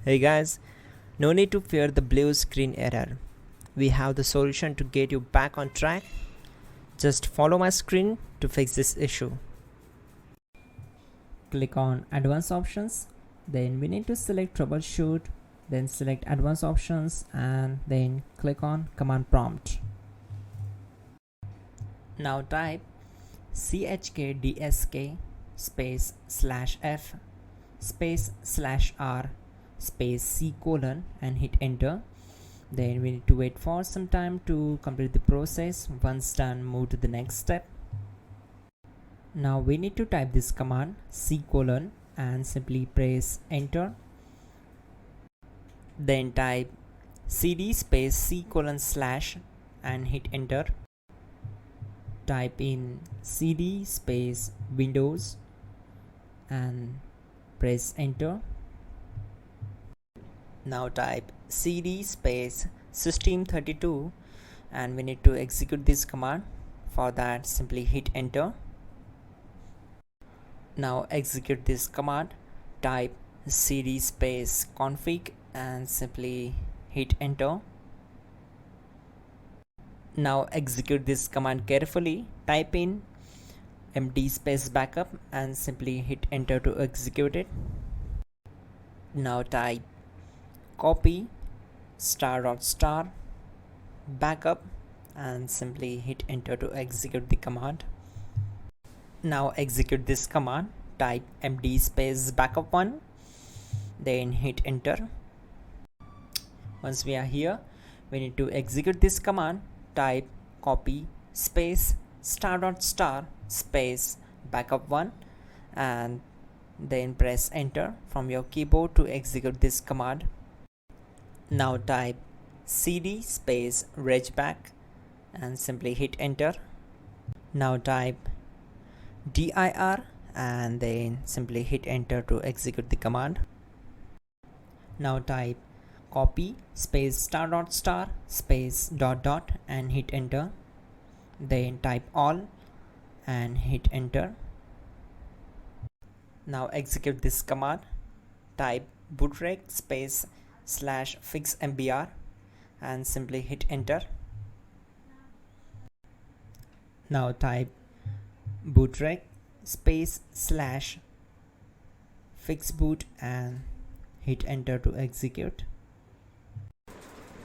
Hey guys, no need to fear the blue screen error. We have the solution to get you back on track. Just follow my screen to fix this issue. Click on Advanced Options, then we need to select Troubleshoot, then select Advanced Options and then click on Command Prompt. Now type chkdsk space /f space /r space c : and hit enter. Then we need to wait for some time to complete the process. Once done, move to the next step. Now we need to type this command c : and simply press enter. Then type cd space c : / and hit enter. Type in cd space windows and press enter. Now type cd space system32 and we need to execute this command. For that, simply hit enter. Now execute this command. Type cd space config and simply hit enter. Now execute this command carefully. Type in md space backup and simply hit enter to execute it. Now type copy *.* backup and simply hit enter to execute the command. Now execute this command. Type md space backup1, then hit enter. Once we are here, we need to execute this command. Type copy space *.* space backup1 and then press enter from your keyboard to execute this command. Now type cd space regback and simply hit enter. Now type dir and then simply hit enter to execute the command. Now type copy space *.* space .. and hit enter. Then type all and hit enter. Now execute this command. Type bootrec space /fixmbr and simply hit enter. Now type bootrec space /fixboot and hit enter to execute.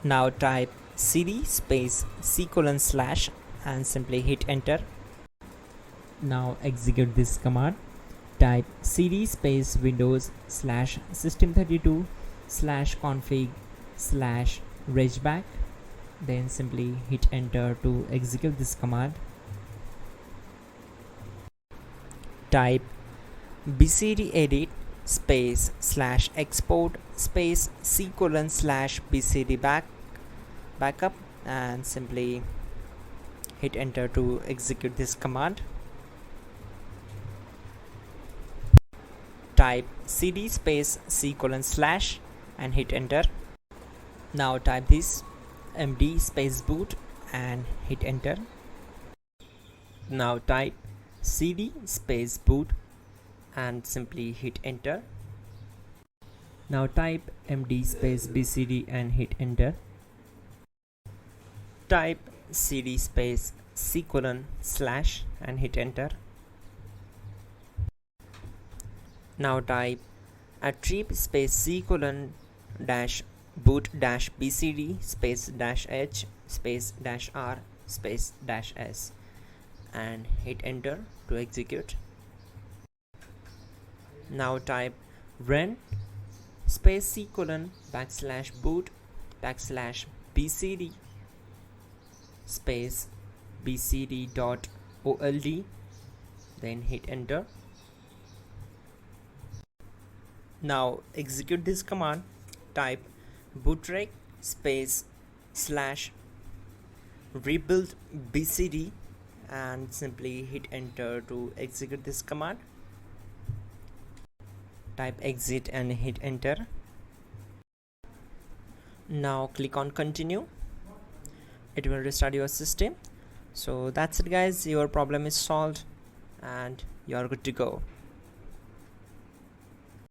Now type cd space c : / and simply hit enter. Now execute this command. Type cd space windows /system32 /config /regback, then simply hit enter to execute this command. Type bcdedit space /export space c : /bcd backup and simply hit enter to execute this command. Type cd space c : / and hit enter. Now type this md space boot and hit enter. Now type cd space boot and simply hit enter. Now type md space bcd and hit enter. Type cd space c : / and hit enter. Now type attrib space c : -boot -bcd space -h space -r space -s and hit enter to execute. Now type run space c : /boot /bcd space bcd.old, then hit enter. Now execute this command. Type bootrec space /rebuild bcd and simply hit enter to execute this command. Type exit and hit enter. Now click on continue. It will restart your system. So that's it guys, your problem is solved and you're good to go.